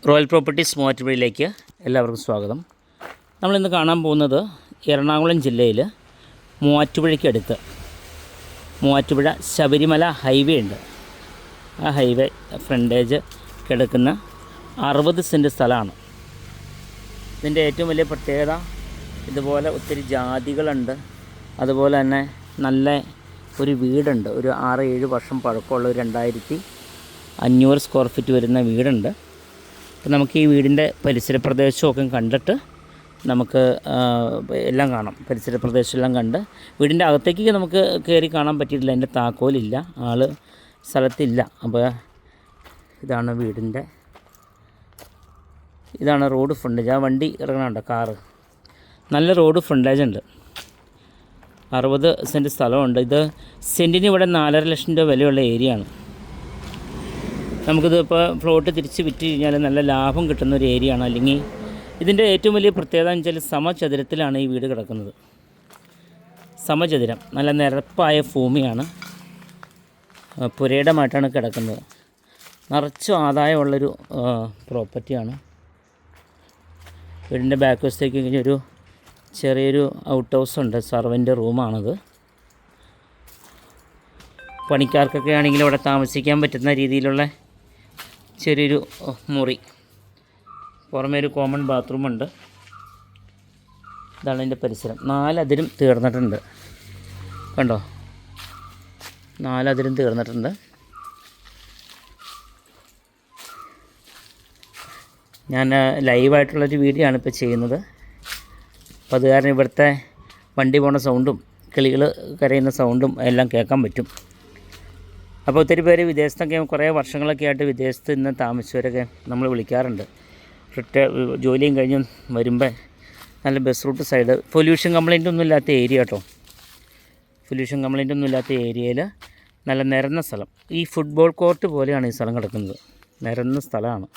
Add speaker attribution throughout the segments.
Speaker 1: Royal properties മൂവാറ്റുപുഴയിലേക്ക് എല്ലാവർക്കും സ്വാഗതം. നമ്മളിന്ന് കാണാൻ പോകുന്നത് എറണാകുളം ജില്ലയിൽ മൂവാറ്റുപുഴയ്ക്കടുത്ത് മൂവാറ്റുപുഴ ശബരിമല ഹൈവേ ഉണ്ട്. ആ ഹൈവേ ഫ്രണ്ടേജ് കിടക്കുന്ന 60 സെൻറ്റ് സ്ഥലമാണ്. ഇതിൻ്റെ ഏറ്റവും വലിയ പ്രത്യേകത ഇതുപോലെ ഒത്തിരി ജാതികളുണ്ട്. അതുപോലെ തന്നെ നല്ല ഒരു വീടുണ്ട്. ഒരു 6-7 വർഷം പഴക്കമുള്ള ഒരു 2500 സ്ക്വയർ ഫീറ്റ് വരുന്ന വീടുണ്ട്. അപ്പോൾ നമുക്ക് ഈ വീടിൻ്റെ പരിസര പ്രദേശമൊക്കെ കണ്ടിട്ട് നമുക്ക് എല്ലാം കാണാം. പരിസര പ്രദേശമെല്ലാം കണ്ട് വീടിൻ്റെ അകത്തേക്ക് നമുക്ക് കയറി കാണാൻ പറ്റിയിട്ടില്ല. അതിൻ്റെ താക്കോലില്ല, ആൾ സ്ഥലത്തില്ല. അപ്പോൾ ഇതാണ് വീടിൻ്റെ, ഇതാണ് റോഡ് ഫ്രണ്ടേജ്. ആ വണ്ടി ഇറങ്ങണുണ്ട്, കാറ്. നല്ല റോഡ് ഫ്രണ്ടേജ് ഉണ്ട്. 60 സെൻറ്റ് സ്ഥലമുണ്ട്. ഇത് സെൻറ്റിന് ഇവിടെ 4.5 ലക്ഷം രൂപ വിലയുള്ള ഏരിയയാണ്. നമുക്കിത് ഇപ്പോൾ ഫ്ലോട്ട് തിരിച്ച് വിറ്റ് കഴിഞ്ഞാൽ നല്ല ലാഭം കിട്ടുന്ന ഒരു ഏരിയയാണ്. അല്ലെങ്കിൽ ഇതിൻ്റെ ഏറ്റവും വലിയ പ്രത്യേകത എന്ന് വെച്ചാൽ സമചതുരത്തിലാണ് ഈ വീട് കിടക്കുന്നത്. സമചതുരം, നല്ല നിരപ്പായ ഭൂമിയാണ്. പുരയിടമായിട്ടാണ് കിടക്കുന്നത്. നിറച്ചും ആദായമുള്ളൊരു പ്രോപ്പർട്ടിയാണ്. വീടിൻ്റെ ബാക്ക് വശത്തേക്ക് കഴിഞ്ഞൊരു ചെറിയൊരു ഔട്ട് ഹൗസ് ഉണ്ട്. സർവൻ്റ് റൂമാണത്. പണിക്കാർക്കൊക്കെ ആണെങ്കിൽ ഇവിടെ താമസിക്കാൻ പറ്റുന്ന രീതിയിലുള്ള ചെറിയൊരു മുറി. പുറമേ ഒരു കോമൺ ബാത്റൂമുണ്ട്. ഇതാണ് ഇതിൻ്റെ പരിസരം. 4 അതിരും തീർന്നിട്ടുണ്ട്. കണ്ടോ, 4 അതിരും തീർന്നിട്ടുണ്ട്. ഞാൻ ലൈവായിട്ടുള്ളൊരു വീഡിയോ ആണ് ഇപ്പോൾ ചെയ്യുന്നത്. അപ്പോൾ അത് കാരണം ഇവിടുത്തെ വണ്ടി പോണ സൗണ്ടും കിളികൾ കരയുന്ന സൗണ്ടും എല്ലാം കേൾക്കാൻ പറ്റും. അപ്പോൾ ഒത്തിരി പേര് വിദേശത്തൊക്കെ കുറേ വർഷങ്ങളൊക്കെ ആയിട്ട് വിദേശത്ത് നിന്ന് താമസിച്ചവരൊക്കെ നമ്മൾ വിളിക്കാറുണ്ട്. ജോലിയും കഴിഞ്ഞ് വരുമ്പോൾ നല്ല bus route side, pollution complaint ഒന്നും ഇല്ലാത്ത ഏരിയ കേട്ടോ. പൊല്യൂഷൻ കംപ്ലൈൻ്റ് ഒന്നും ഇല്ലാത്ത ഏരിയയിൽ നല്ല നിരന്ന സ്ഥലം. ഈ ഫുട്ബോൾ കോർട്ട് പോലെയാണ് ഈ സ്ഥലം കിടക്കുന്നത്. നിരന്ന സ്ഥലമാണ്.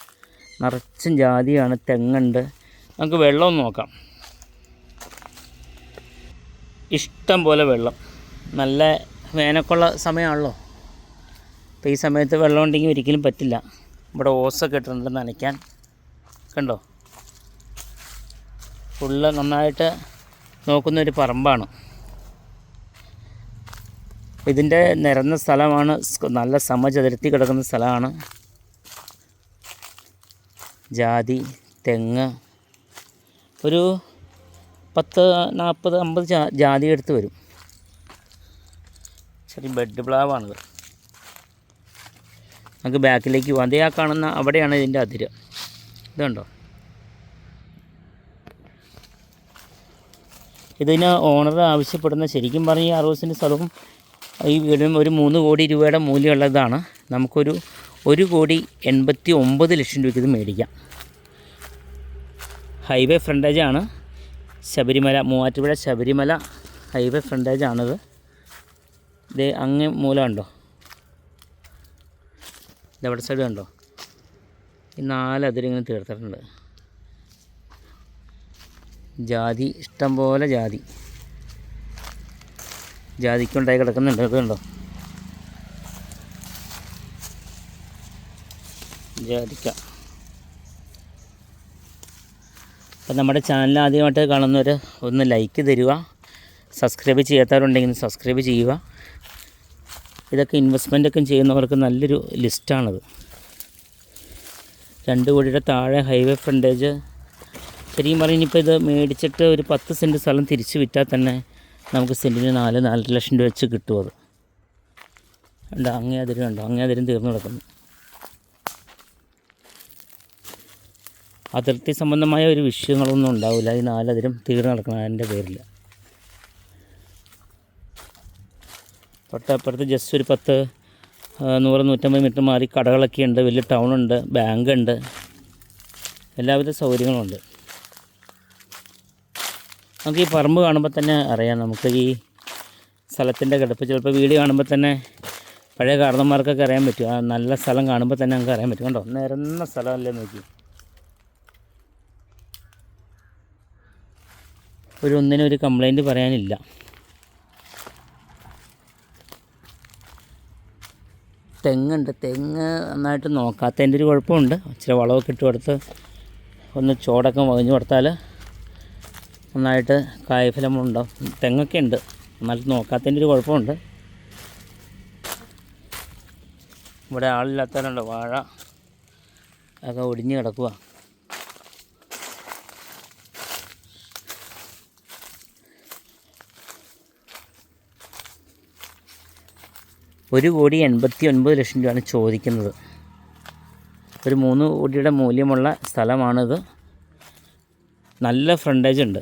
Speaker 1: നിറച്ചും ജാതിയാണ്, തെങ്ങുണ്ട്. നമുക്ക് വെള്ളം നോക്കാം. ഇഷ്ടം പോലെ വെള്ളം. നല്ല വേനൽക്കുള്ള സമയമാണല്ലോ. അപ്പോൾ ഈ സമയത്ത് വെള്ളം ഉണ്ടെങ്കിൽ ഒരിക്കലും പറ്റില്ല. ഇവിടെ ഓസൊക്കെ ഇട്ടിട്ടുണ്ട് നനയ്ക്കാൻ. കണ്ടോ, ഫുള്ള് നന്നായിട്ട് നോക്കുന്നൊരു പറമ്പാണ്. ഇതിൻ്റെ നിരന്ന സ്ഥലമാണ്. നല്ല സമചതുരത്തി കിടക്കുന്ന സ്ഥലമാണ്. ജാതി, തെങ്ങ്, ഒരു 10, 40, 50 ജാതി എടുത്ത് വരും. ചെറിയ ബെഡ് പ്ലാവാണിത്. നമുക്ക് ബാക്കിലേക്ക് പോകാം. അതേ ആ കാണുന്ന അവിടെയാണ് ഇതിൻ്റെ അതിര്. ഇതുണ്ടോ, ഇതിന് ഓണർ ആവശ്യപ്പെടുന്ന ശരിക്കും പറഞ്ഞ ഈ 60 സെൻറ്റ് സ്ഥലവും ഈ വീടും ഒരു 3 കോടി രൂപയുടെ മൂല്യമുള്ളതാണ്. നമുക്കൊരു 1,89 ലക്ഷം രൂപയ്ക്ക് ഇത് മേടിക്കാം. ഹൈവേ ഫ്രണ്ടേജാണ്. ശബരിമല, മൂവാറ്റുപുഴ ശബരിമല ഹൈവേ ഫ്രണ്ടേജാണിത്. ഇത് അങ്ങ് മൂലം ഉണ്ടോ, ഇതവിടെ സൈഡ് കണ്ടോ, ഈ 4 അതിരിങ്ങനെ തീർത്തിട്ടുണ്ട്. ജാതി, ഇഷ്ടം പോലെ ജാതി, ജാതിക്കുണ്ടായി കിടക്കുന്നുണ്ട്. അത് കണ്ടോ, ജാതിക്ക. അപ്പം നമ്മുടെ ചാനൽ ആദ്യമായിട്ട് കാണുന്നവർ ഒന്ന് ലൈക്ക് തരിക. സബ്സ്ക്രൈബ് ചെയ്യാത്തവരുണ്ടെങ്കിൽ സബ്സ്ക്രൈബ് ചെയ്യുക. ഇതൊക്കെ ഇൻവെസ്റ്റ്മെൻറ്റൊക്കെ ചെയ്യുന്നവർക്ക് നല്ലൊരു ലിസ്റ്റാണത്. 2 കോടിയുടെ താഴെ ഹൈവേ ഫ്രണ്ടേജ്. ശരിക്കും പറഞ്ഞാൽ ഇനിയിപ്പോൾ ഇത് മേടിച്ചിട്ട് ഒരു 10 സെൻറ്റ് സ്ഥലം തിരിച്ച് വിറ്റാൽ തന്നെ നമുക്ക് സെൻറ്റിന് 4-4.5 ലക്ഷം രൂപ വെച്ച് കിട്ടും. അത് ഉണ്ട്. അങ്ങേ അതിരും ഉണ്ടോ, അങ്ങേ അതിരും തീർന്നു കിടക്കുന്നു. അതിർത്തി സംബന്ധമായ ഒരു വിഷയങ്ങളൊന്നും ഉണ്ടാവില്ല. ഈ 4 അതിരും തീർന്നു കിടക്കണം അതിൻ്റെ പേരിൽ. തൊട്ടപ്പുറത്ത് ജസ്റ്റ് ഒരു 100-150 മീറ്റർ മാറി കടകളൊക്കെ ഉണ്ട്. വലിയ ടൗണുണ്ട്, ബാങ്കുണ്ട്, എല്ലാവിധ സൗകര്യങ്ങളുണ്ട്. നമുക്ക് ഈ പറമ്പ് കാണുമ്പോൾ തന്നെ അറിയാം. നമുക്ക് ഈ സ്ഥലത്തിൻ്റെ കിടപ്പ് ചിലപ്പോൾ വീഡിയോ കാണുമ്പോൾ തന്നെ പഴയ കാരണന്മാർക്കൊക്കെ അറിയാൻ പറ്റും. ആ നല്ല സ്ഥലം കാണുമ്പോൾ തന്നെ നമുക്ക് അറിയാൻ പറ്റും. കണ്ടോ, നിരന്ന സ്ഥലമല്ലേ നോക്കി. ഒന്നിനും ഒരു കംപ്ലൈൻറ്റ് പറയാനില്ല. തെങ്ങുണ്ട്. തെങ്ങ് നന്നായിട്ട് നോക്കാത്തതിൻ്റെ ഒരു കുഴപ്പമുണ്ട്. ഇച്ചിരി വളമൊക്കെ ഇട്ട് കൊടുത്ത് ഒന്ന് ചോടൊക്കെ വകഞ്ഞു കൊടുത്താൽ നന്നായിട്ട് കായ്ഫലമുണ്ടാവും. തെങ്ങൊക്കെ ഉണ്ട്, നന്നായിട്ട് നോക്കാത്തതിൻ്റെ ഒരു കുഴപ്പമുണ്ട്. ഇവിടെ ആളില്ലാത്തവരുണ്ട്, വാഴ ഒക്കെ ഒടിഞ്ഞ് കിടക്കുക. ₹1,89,00,000 രൂപയാണ് ചോദിക്കുന്നത്. ഒരു 3 കോടിയുടെ മൂല്യമുള്ള സ്ഥലമാണിത്. നല്ല ഫ്രണ്ടേജ് ഉണ്ട്,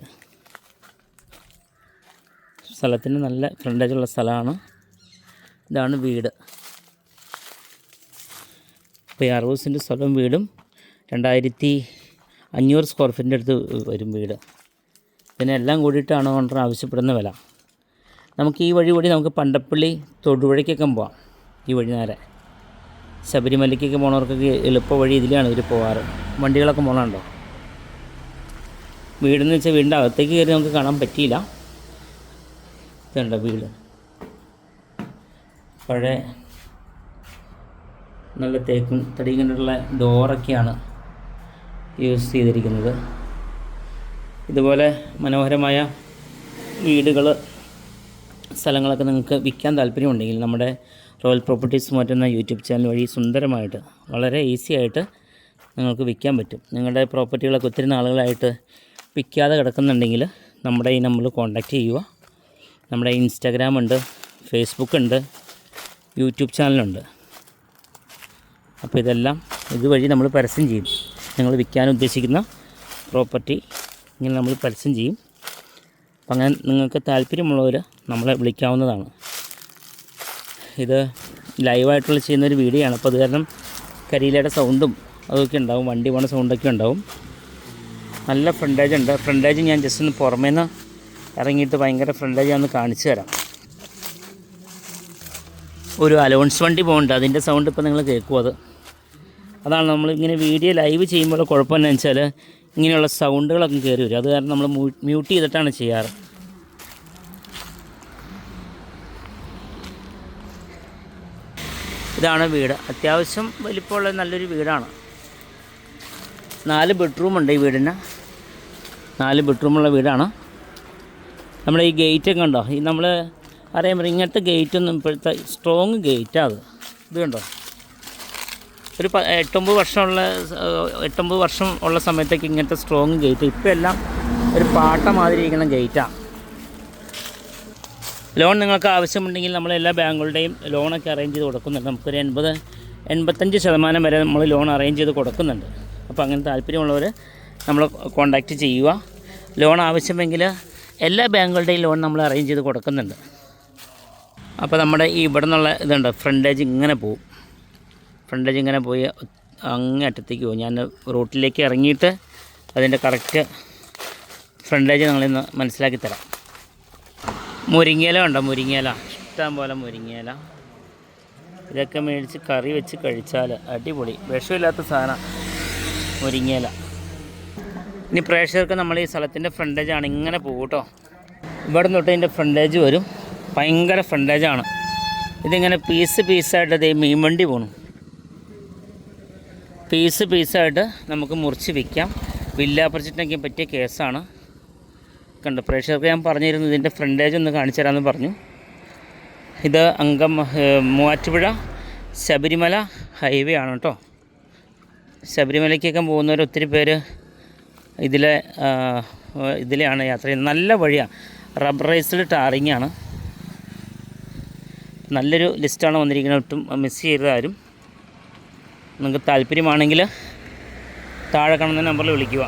Speaker 1: സ്ഥലത്തിന് നല്ല ഫ്രണ്ടേജുള്ള സ്ഥലമാണ്. ഇതാണ് വീട്. ഇപ്പോൾ ഈ 60 സെൻറ്റ് സ്ഥലവും വീടും 2,500 സ്ക്വയർ ഫീറ്റിൻ്റെ അടുത്ത് വരും വീട്. ഇതിനെല്ലാം കൂടിയിട്ടാണ് ഓണർ ആവശ്യപ്പെടുന്ന വില. നമുക്ക് ഈ വഴി കൂടി നമുക്ക് പണ്ടപ്പള്ളി തൊടുപുഴയ്ക്കൊക്കെ പോവാം. ഈ വഴി നേരെ ശബരിമലയ്ക്കൊക്കെ പോണവർക്കൊക്കെ എളുപ്പ വഴി ഇതിലാണ് ഇവർ പോകാറ്. വണ്ടികളൊക്കെ പോകണുണ്ടോ. വീടെന്ന് വെച്ചാൽ വീടിൻ്റെ അകത്തേക്ക് കയറി നമുക്ക് കാണാൻ പറ്റിയില്ല. ഇതുണ്ടോ വീട്, പഴയ നല്ല തേക്കും തടിയും കൊണ്ടുള്ള ഡോറൊക്കെയാണ് യൂസ് ചെയ്തിരിക്കുന്നത്. ഇതുപോലെ മനോഹരമായ വീടുകൾ, സ്ഥലങ്ങളൊക്കെ നിങ്ങൾക്ക് വിൽക്കാൻ താല്പര്യമുണ്ടെങ്കിൽ നമ്മുടെ റോയൽ പ്രോപ്പർട്ടീസ് മാറ്റുന്ന യൂട്യൂബ് ചാനൽ വഴി സുന്ദരമായിട്ട് വളരെ ഈസി ആയിട്ട് നിങ്ങൾക്ക് വിൽക്കാൻ പറ്റും. നിങ്ങളുടെ പ്രോപ്പർട്ടികളൊക്കെ ഒത്തിരി നാളുകളായിട്ട് വിൽക്കാതെ കിടക്കുന്നുണ്ടെങ്കിൽ നമ്മുടെ ഈ നമ്പറിൽ കോൺടാക്റ്റ് ചെയ്യുക. നമ്മുടെ ഇൻസ്റ്റാഗ്രാം ഉണ്ട്, ഫേസ്ബുക്ക് ഉണ്ട്, യൂട്യൂബ് ചാനലുണ്ട്. അപ്പോൾ ഇതുവഴി നമ്മൾ പരസ്യം ചെയ്യും. നിങ്ങൾ വിൽക്കാൻ ഉദ്ദേശിക്കുന്ന പ്രോപ്പർട്ടി ഇങ്ങനെ നമ്മൾ പരസ്യം ചെയ്യും. അപ്പം അങ്ങനെ നിങ്ങൾക്ക് താല്പര്യമുള്ളവർ നമ്മളെ വിളിക്കാവുന്നതാണ്. ഇത് ലൈവായിട്ടുള്ള ചെയ്യുന്നൊരു വീഡിയോ ആണ്. അപ്പോൾ അത് കാരണം കരിയിലയുടെ സൗണ്ടും അതൊക്കെ ഉണ്ടാവും, വണ്ടി പോണ സൗണ്ടൊക്കെ ഉണ്ടാവും. നല്ല ഫ്രണ്ടേജ് ഉണ്ട്. ഫ്രണ്ടേജ് ഞാൻ ജസ്റ്റ് ഒന്ന് പുറമേ നിന്ന് ഇറങ്ങിയിട്ട് ഭയങ്കര ഫ്രണ്ടേജ് ഞാൻ ഒന്ന് കാണിച്ചു തരാം. ഒരു അലോൺസ് വണ്ടി പോകുന്നുണ്ട്, അതിൻ്റെ സൗണ്ട് ഇപ്പോൾ നിങ്ങൾ കേൾക്കും. അതാണ് നമ്മളിങ്ങനെ വീഡിയോ ലൈവ് ചെയ്യുമ്പോൾ കുഴപ്പമെന്നു വെച്ചാൽ ഇങ്ങനെയുള്ള സൗണ്ടുകളൊക്കെ കയറി വരും. അത് കാരണം നമ്മൾ മ്യൂട്ട് ചെയ്തിട്ടാണ് ചെയ്യാറ്. ഇതാണ് വീട്. അത്യാവശ്യം വലിപ്പമുള്ള നല്ലൊരു വീടാണ്. 4 ബെഡ്റൂമുണ്ട് ഈ വീടിന്. 4 ബെഡ്റൂമുള്ള വീടാണ്. നമ്മുടെ ഈ ഗേറ്റൊക്കെ ഉണ്ടോ, ഈ നമ്മൾ അറിയാൻ ഇങ്ങനത്തെ ഗേറ്റൊന്നും ഇപ്പോഴത്തെ സ്ട്രോങ് ഗേറ്റാണ് ഇത് കണ്ടോ. ഒരു 8-9 വർഷം ഉള്ള സമയത്തേക്ക് ഇങ്ങനത്തെ സ്ട്രോങ് ഗേറ്റ്. ഇപ്പോൾ എല്ലാം ഒരു പാട്ട മാതിരി ഇരിക്കുന്ന ഗേറ്റാണ്. ലോൺ നിങ്ങൾക്ക് ആവശ്യമുണ്ടെങ്കിൽ നമ്മളെല്ലാ ബാങ്കുകളുടെയും ലോണൊക്കെ അറേഞ്ച് ചെയ്ത് കൊടുക്കുന്നുണ്ട്. നമുക്കൊരു 85% വരെ നമ്മൾ ലോൺ അറേഞ്ച് ചെയ്ത് കൊടുക്കുന്നുണ്ട്. അപ്പോൾ അങ്ങനെ താല്പര്യമുള്ളവർ നമ്മൾ കോൺടാക്റ്റ് ചെയ്യുക. ലോൺ ആവശ്യമെങ്കിൽ എല്ലാ ബാങ്കുകളുടെയും ലോൺ നമ്മൾ അറേഞ്ച് ചെയ്ത് കൊടുക്കുന്നുണ്ട്. അപ്പോൾ നമ്മുടെ ഈ ഇവിടെ നിന്നുള്ള ഇതുണ്ട്, ഫ്രണ്ടേജ് ഇങ്ങനെ പോവും. ഫ്രണ്ടേജ് ഇങ്ങനെ പോയി അങ്ങേ അറ്റത്തേക്ക് പോകും. ഞാൻ റൂട്ടിലേക്ക് ഇറങ്ങിയിട്ട് അതിൻ്റെ കറക്റ്റ് ഫ്രണ്ടേജ് നിങ്ങളിന്ന് മനസ്സിലാക്കി തരാം. മുരിങ്ങയില ഉണ്ടോ, മുരിങ്ങയില ഇഷ്ടം പോലെ മുരിങ്ങയില. ഇതൊക്കെ മേടിച്ച് കറി വെച്ച് കഴിച്ചാൽ അടിപൊളി, വിഷമില്ലാത്ത സാധനം മുരിങ്ങയില. ഇനി പ്രേക്ഷകർക്ക് നമ്മൾ ഈ സ്ഥലത്തിൻ്റെ ഫ്രണ്ടേജാണ് ഇങ്ങനെ പോകും കേട്ടോ. ഇവിടെ തൊട്ട് ഇതിൻ്റെ ഫ്രണ്ടേജ് വരും, ഭയങ്കര ഫ്രണ്ടേജാണ്. ഇതിങ്ങനെ പീസായിട്ട് അതേ മീൻവണ്ടി പോകണം. പീസായിട്ട് നമുക്ക് മുറിച്ച് വിൽക്കാം. വില്ല പ്രൊജക്റ്റിനൊക്കെ പറ്റിയ കേസാണ്. കണ്ടു പ്രേക്ഷകർക്ക് ഞാൻ പറഞ്ഞിരുന്നു ഇതിൻ്റെ ഫ്രണ്ടേജ് ഒന്ന് കാണിച്ചു തരാമെന്ന് പറഞ്ഞു. ഇത് മൂവാറ്റുപുഴ ശബരിമല ഹൈവേ ആണ് കേട്ടോ. ശബരിമലയ്ക്കൊക്കെ പോകുന്നവർ ഒത്തിരി പേര് ഇതിലെയാണ് യാത്ര ചെയ്യുന്നത്. നല്ല വഴിയാണ്, റബ്ബറൈസ്ഡ് ടാറിങ്ങാണ്. നല്ലൊരു ലിസ്റ്റാണ് വന്നിരിക്കുന്നത്, ഒട്ടും മിസ് ചെയ്താലും. നിങ്ങൾക്ക് താല്പര്യമാണെങ്കിൽ താഴെ കാണുന്ന നമ്പറിൽ വിളിക്കുക.